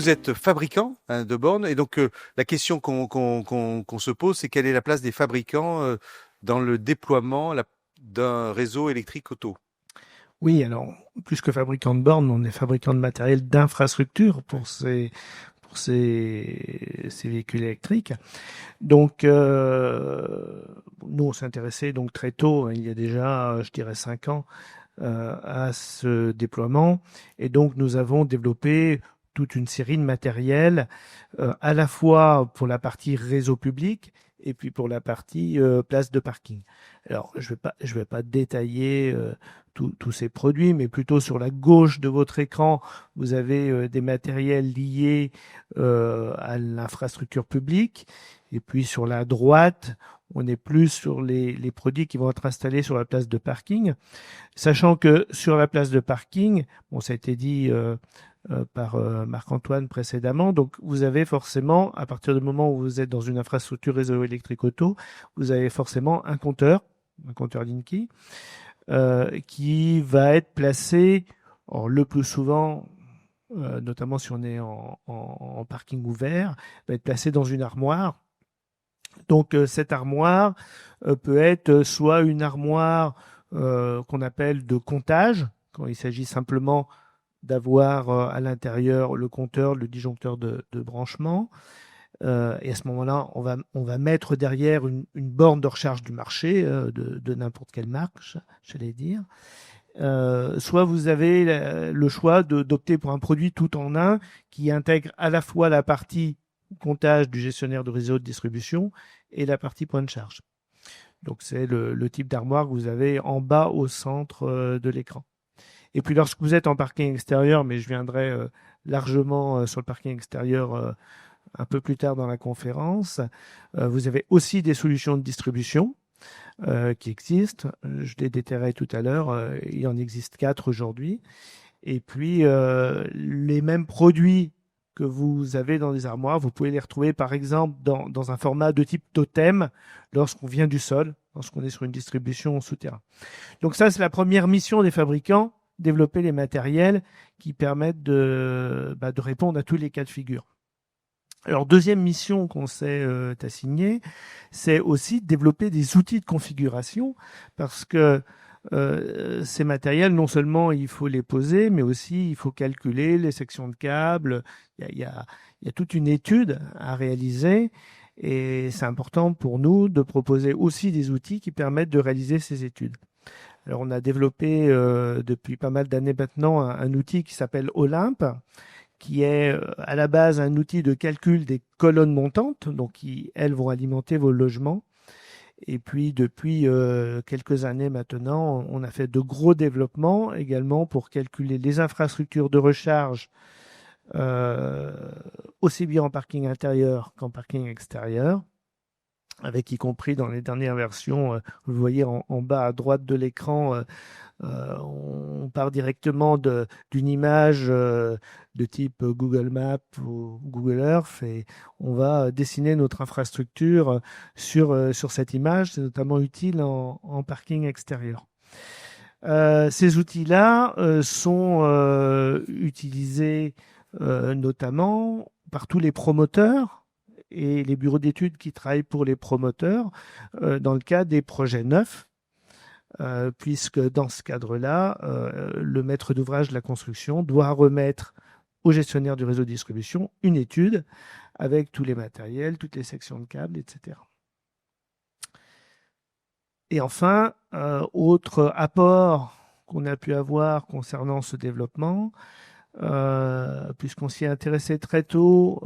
vous êtes fabricant de bornes et donc la question qu'on se pose, c'est quelle est la place des fabricants dans le déploiement d'un réseau électrique auto? Oui, alors, plus que fabricant de bornes, on est fabricant de matériel d'infrastructure pour ces véhicules électriques. Donc, nous, on s'est intéressé donc très tôt, il y a déjà, je dirais, 5 ans, à ce déploiement. Et donc, nous avons développé toute une série de matériels, à la fois pour la partie réseau public et puis pour la partie place de parking. Alors, je vais pas détailler tous ces produits, mais plutôt sur la gauche de votre écran, vous avez des matériels liés à l'infrastructure publique. Et puis sur la droite, on est plus sur les produits qui vont être installés sur la place de parking. Sachant que sur la place de parking, bon, ça a été dit par Marc-Antoine précédemment, donc vous avez forcément, à partir du moment où vous êtes dans une infrastructure réseau électrique auto, vous avez forcément un compteur Linky, qui va être placé, le plus souvent, notamment si on est en parking ouvert, va être placé dans une armoire. Donc cette armoire peut être soit une armoire qu'on appelle de comptage, quand il s'agit simplement d'avoir à l'intérieur le compteur, le disjoncteur de branchement. Et à ce moment-là, on va mettre derrière une borne de recharge du marché de n'importe quelle marque, j'allais dire. Soit vous avez le choix d'opter pour un produit tout en un qui intègre à la fois la partie comptage du gestionnaire de réseau de distribution et la partie point de charge. Donc c'est le type d'armoire que vous avez en bas au centre de l'écran. Et puis lorsque vous êtes en parking extérieur, mais je viendrai largement sur le parking extérieur un peu plus tard dans la conférence, vous avez aussi des solutions de distribution qui existent. Je les détaillerai tout à l'heure. Il en existe 4 aujourd'hui. Et puis, les mêmes produits que vous avez dans des armoires, vous pouvez les retrouver par exemple dans un format de type totem lorsqu'on vient du sol, lorsqu'on est sur une distribution souterrain. Donc ça, c'est la première mission des fabricants, développer les matériels qui permettent de répondre à tous les cas de figure. Alors, deuxième mission qu'on s'est assignée, c'est aussi de développer des outils de configuration parce que ces matériels, non seulement il faut les poser, mais aussi il faut calculer les sections de câbles. Il y a toute une étude à réaliser et c'est important pour nous de proposer aussi des outils qui permettent de réaliser ces études. Alors, on a développé depuis pas mal d'années maintenant un outil qui s'appelle Olympe, qui est à la base un outil de calcul des colonnes montantes, donc qui, elles, vont alimenter vos logements. Et puis, depuis quelques années maintenant, on a fait de gros développements également pour calculer les infrastructures de recharge, aussi bien en parking intérieur qu'en parking extérieur, avec y compris dans les dernières versions, vous le voyez en bas à droite de l'écran, on part directement d'une image de type Google Maps ou Google Earth et on va dessiner notre infrastructure sur cette image. C'est notamment utile en parking extérieur. Ces outils-là sont utilisés notamment par tous les promoteurs et les bureaux d'études qui travaillent pour les promoteurs dans le cas des projets neufs. Puisque dans ce cadre-là, le maître d'ouvrage de la construction doit remettre au gestionnaire du réseau de distribution une étude avec tous les matériels, toutes les sections de câbles, etc. Et enfin, autre apport qu'on a pu avoir concernant ce développement, puisqu'on s'y est intéressé très tôt,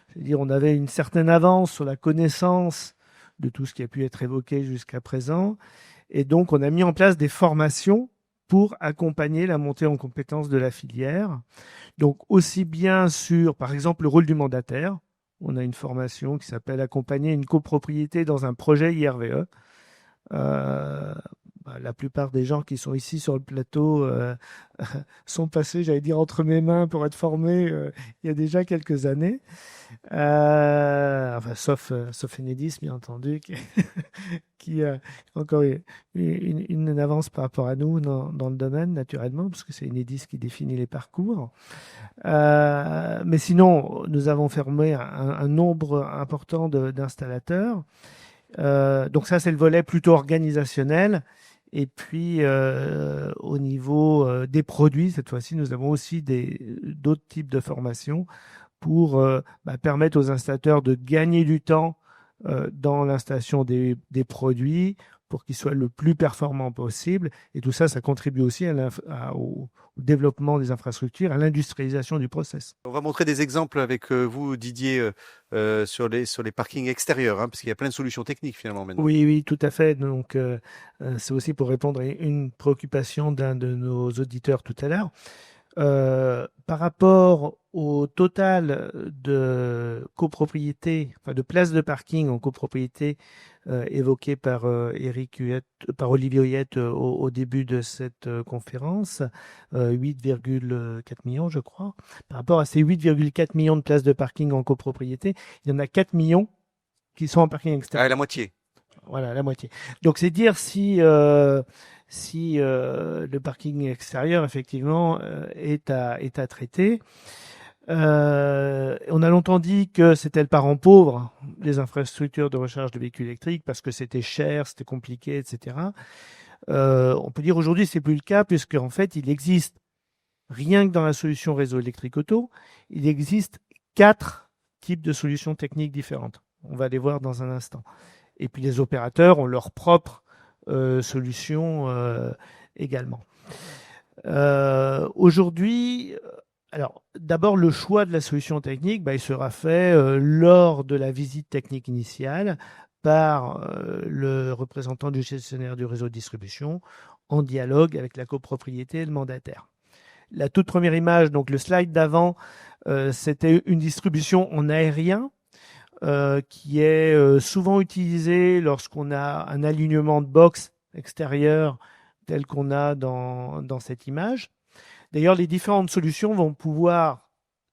c'est-à-dire on avait une certaine avance sur la connaissance de tout ce qui a pu être évoqué jusqu'à présent. Et donc, on a mis en place des formations pour accompagner la montée en compétences de la filière. Donc, aussi bien sur, par exemple, le rôle du mandataire. On a une formation qui s'appelle Accompagner une copropriété dans un projet IRVE. la plupart des gens qui sont ici sur le plateau sont passés, j'allais dire, entre mes mains pour être formés il y a déjà quelques années. Enfin, sauf Enedis, bien entendu, qui a encore une avance par rapport à nous dans le domaine, naturellement, parce que c'est Enedis qui définit les parcours. Mais sinon, nous avons formé un nombre important d'installateurs. Donc ça, c'est le volet plutôt organisationnel. Et puis, au niveau des produits, cette fois-ci, nous avons aussi d'autres types de formations pour permettre aux installateurs de gagner du temps dans l'installation des produits pour qu'ils soient le plus performants possible. Et tout ça, ça contribue aussi au développement des infrastructures, à l'industrialisation du process. On va montrer des exemples avec vous, Didier, sur les parkings extérieurs, hein, parce qu'il y a plein de solutions techniques finalement maintenant. Oui, tout à fait. Donc, c'est aussi pour répondre à une préoccupation d'un de nos auditeurs tout à l'heure. Par rapport au total de copropriété, enfin de places de parking en copropriété évoqué par par Olivier Huyette au début de cette conférence, 8,4 millions, je crois. Par rapport à ces 8,4 millions de places de parking en copropriété, il y en a 4 millions qui sont en parking extérieur. Ah, la moitié. Voilà, la moitié. Donc, c'est dire si le parking extérieur, effectivement, est à traiter. On a longtemps dit que c'était le parent pauvre des infrastructures de recharge de véhicules électriques parce que c'était cher, c'était compliqué, etc. On peut dire aujourd'hui c'est plus le cas puisque en fait il existe, rien que dans la solution réseau électrique auto, il existe 4 types de solutions techniques différentes. On va les voir dans un instant. Et puis les opérateurs ont leur propre solution également. Aujourd'hui, alors d'abord le choix de la solution technique, il sera fait lors de la visite technique initiale par le représentant du gestionnaire du réseau de distribution en dialogue avec la copropriété et le mandataire. La toute première image, donc le slide d'avant, c'était une distribution en aérien. Qui est souvent utilisé lorsqu'on a un alignement de box extérieur tel qu'on a dans cette image. D'ailleurs, les différentes solutions vont pouvoir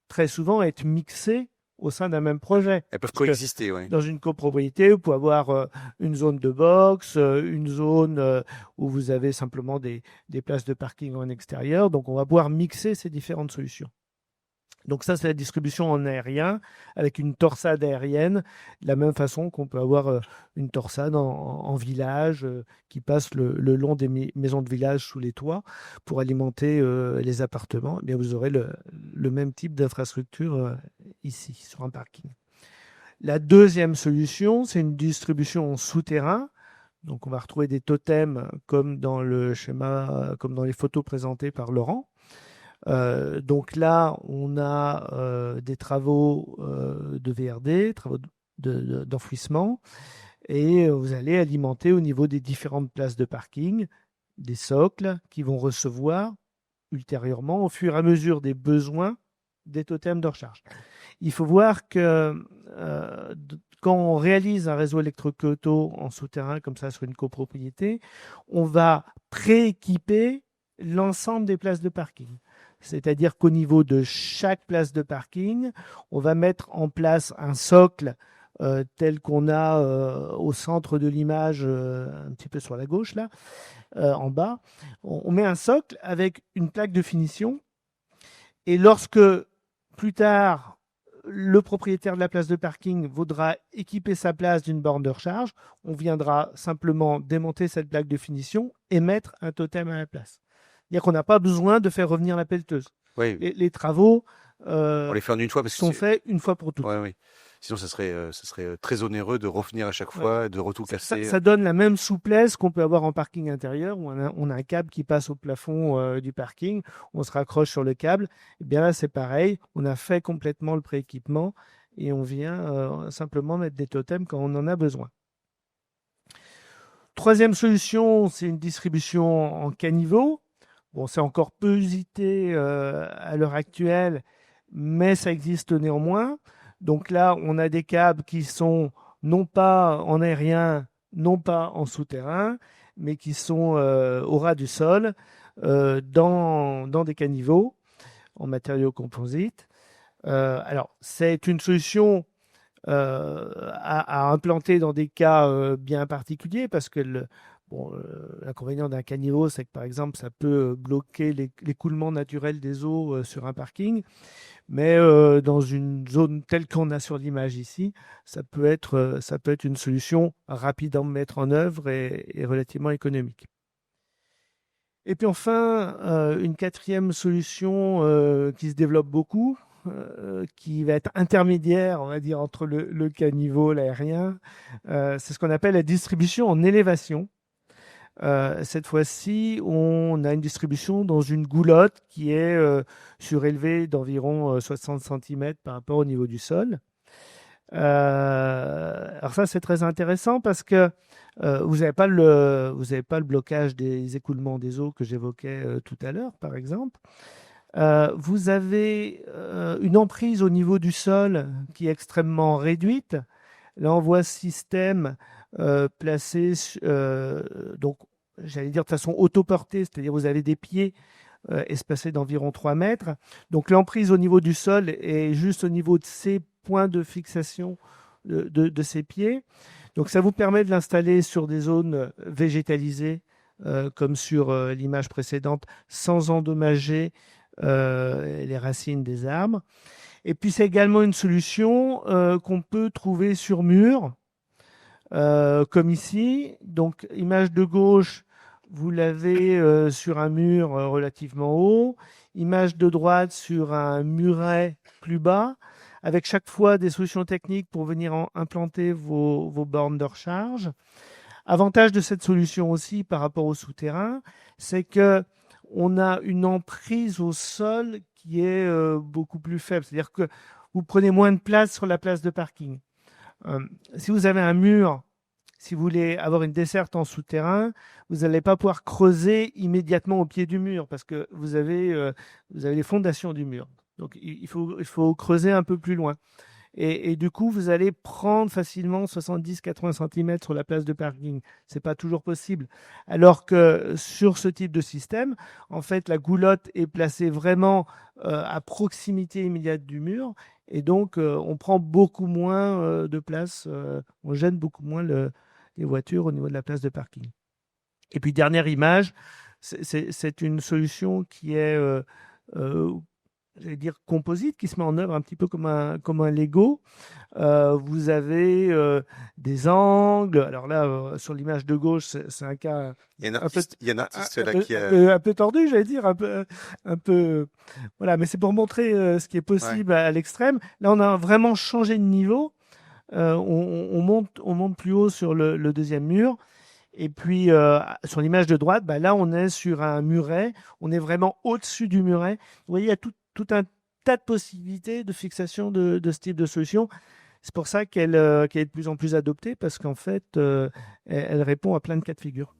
très souvent être mixées au sein d'un même projet. Elles peuvent coexister, oui. Dans une copropriété, vous pouvez avoir une zone de box, une zone où vous avez simplement des places de parking en extérieur. Donc, on va pouvoir mixer ces différentes solutions. Donc ça, c'est la distribution en aérien, avec une torsade aérienne, de la même façon qu'on peut avoir une torsade en village qui passe le long des maisons de village sous les toits pour alimenter les appartements. Eh bien, vous aurez le même type d'infrastructure ici, sur un parking. La deuxième solution, c'est une distribution en souterrain. Donc on va retrouver des totems comme dans le schéma, comme dans les photos présentées par Laurent. Donc là, on a des travaux de VRD, travaux d'enfouissement, et vous allez alimenter au niveau des différentes places de parking des socles qui vont recevoir ultérieurement, au fur et à mesure des besoins, des totems de recharge. Il faut voir que quand on réalise un réseau électrique auto en souterrain comme ça sur une copropriété, on va prééquiper l'ensemble des places de parking. C'est-à-dire qu'au niveau de chaque place de parking, on va mettre en place un socle tel qu'on a au centre de l'image, un petit peu sur la gauche, là, en bas. On met un socle avec une plaque de finition. Et lorsque, plus tard, le propriétaire de la place de parking voudra équiper sa place d'une borne de recharge, on viendra simplement démonter cette plaque de finition et mettre un totem à la place. C'est-à-dire qu'on n'a pas besoin de faire revenir la pelleteuse. Oui. Les travaux on les fait en une fois parce sont faits une fois pour toutes. Oui. Sinon, ça serait très onéreux de revenir à chaque fois, de tout casser. Ça donne la même souplesse qu'on peut avoir en parking intérieur, où on a un câble qui passe au plafond du parking, on se raccroche sur le câble. Et bien là, c'est pareil, on a fait complètement le prééquipement et on vient simplement mettre des totems quand on en a besoin. Troisième solution, c'est une distribution en caniveau. Bon, c'est encore peu usité à l'heure actuelle, mais ça existe néanmoins. Donc là, on a des câbles qui sont non pas en aérien, non pas en souterrain, mais qui sont au ras du sol, dans des caniveaux en matériaux composites. Alors, c'est une solution à implanter dans des cas bien particuliers parce que l'inconvénient d'un caniveau, c'est que par exemple, ça peut bloquer l'écoulement naturel des eaux sur un parking. Mais dans une zone telle qu'on a sur l'image ici, ça peut être une solution rapide à mettre en œuvre et relativement économique. Et puis enfin, une quatrième solution qui se développe beaucoup, qui va être intermédiaire, on va dire, entre le caniveau, l'aérien, c'est ce qu'on appelle la distribution en élévation. Cette fois-ci, on a une distribution dans une goulotte qui est surélevée d'environ 60 cm par rapport au niveau du sol. Alors ça, c'est très intéressant parce que vous n'avez pas le blocage des écoulements des eaux que j'évoquais tout à l'heure, par exemple. Vous avez une emprise au niveau du sol qui est extrêmement réduite. Là, on voit ce système placé, donc, j'allais dire de façon autoportée, c'est-à-dire vous avez des pieds espacés d'environ 3 mètres. Donc, l'emprise au niveau du sol est juste au niveau de ces points de fixation de ces pieds. Donc, ça vous permet de l'installer sur des zones végétalisées, comme sur l'image précédente, sans endommager les racines des arbres. Et puis, c'est également une solution qu'on peut trouver sur mur, comme ici. Donc, image de gauche, vous l'avez sur un mur relativement haut. Image de droite sur un muret plus bas, avec chaque fois des solutions techniques pour venir implanter vos bornes de recharge. Avantage de cette solution aussi par rapport au souterrain, c'est que on a une emprise au sol qui est beaucoup plus faible. C'est-à-dire que vous prenez moins de place sur la place de parking. Si vous avez un mur, si vous voulez avoir une desserte en souterrain, vous n'allez pas pouvoir creuser immédiatement au pied du mur parce que vous avez les fondations du mur. Donc il faut creuser un peu plus loin. Et du coup, vous allez prendre facilement 70-80 cm sur la place de parking. Ce n'est pas toujours possible. Alors que sur ce type de système, en fait, la goulotte est placée vraiment à proximité immédiate du mur. Et donc, on prend beaucoup moins de place, on gêne beaucoup moins les voitures au niveau de la place de parking. Et puis, dernière image, c'est une solution qui est j'allais dire composite, qui se met en œuvre un petit peu comme un Lego. Vous avez des angles. Alors là, sur l'image de gauche, c'est un cas Il y a un artiste là qui un peu tordu, j'allais dire, un peu. Voilà, mais c'est pour montrer ce qui est possible à l'extrême. Là, on a vraiment changé de niveau. On monte plus haut sur le deuxième mur. Et puis, sur l'image de droite, là, on est sur un muret. On est vraiment au-dessus du muret. Vous voyez, il y a tout un tas de possibilités de fixation de ce type de solution. C'est pour ça qu'elle est de plus en plus adoptée parce qu'en fait, elle répond à plein de cas de figure.